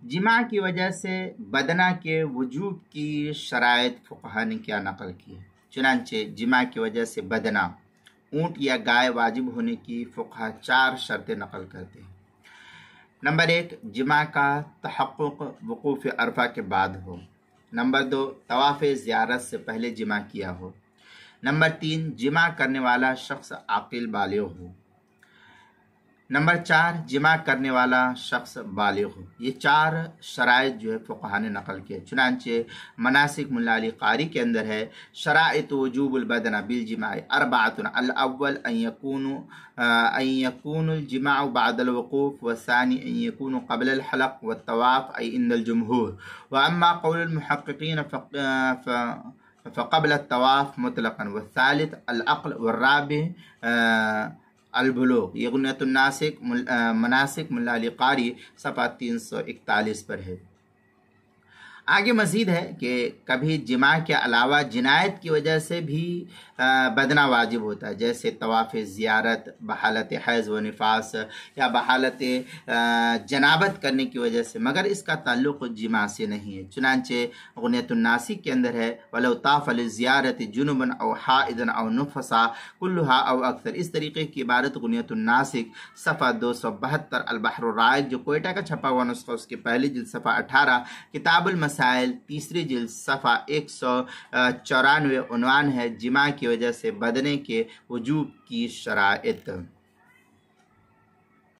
جماع کی وجہ سے بدنہ کے وجوب کی شرائط فقہا نے کیا نقل کی ہے؟ چنانچہ جماع کی وجہ سے بدنہ اونٹ یا گائے واجب ہونے کی فقہا 4 شرطیں نقل کرتے ہیں۔ نمبر 1، جماع کا تحقق وقوف عرفہ کے بعد ہو۔ نمبر 2، طواف زیارت سے پہلے جماع کیا ہو۔ نمبر 3، جماع کرنے والا شخص عاقل بالغ ہو۔ نمبر 4، جماع کرنے والا شخص بالغ ہو۔ یہ 4 شرائط جو ہے فقہا نے نقل کیے۔ چنانچہ مناسک ملا علی قاری کے اندر ہے شرائط وجوب البدنہ بالجماع 4، الاول ان يكون الجماع بعد الوقوف، والثاني ان يكون قبل الحلق والطواف اي عند الجمهور، واما قول المحققين فقبل الطواف مطلقا، والثالث العقل، والرابع البلوغ۔ یہ غنیۃ الناسک مناسک ملا علی قاری صفحہ 341 پر ہے۔ آگے مزید ہے کہ کبھی جماع کے علاوہ جنایت کی وجہ سے بھی بدنہ واجب ہوتا ہے، جیسے طواف زیارت بحالت حیض و نفاس یا بحالت جنابت کرنے کی وجہ سے، مگر اس کا تعلق جماع سے نہیں ہے۔ چنانچہ غنیۃ الناسک کے اندر ہے وَلَوْ طَافَ لِلزِّيَارَةِ جُنُبًا أَوْ حَائِضًا أَوْ نُفَسًا كُلُّهَا أَوْ أَكْثَرَ۔ اس طریقے کی عبارت غنیۃ الناسک صفحہ 272، البحر الرائق جو کوئٹہ کا چھپا ہوا نسخہ اس کے پہلی جلد صفحہ 18، کتاب المسائل تیسری جلد صفحہ 194 عنوان ہے جماع کی وجہ سے بدنے کے وجوب کی شرائط۔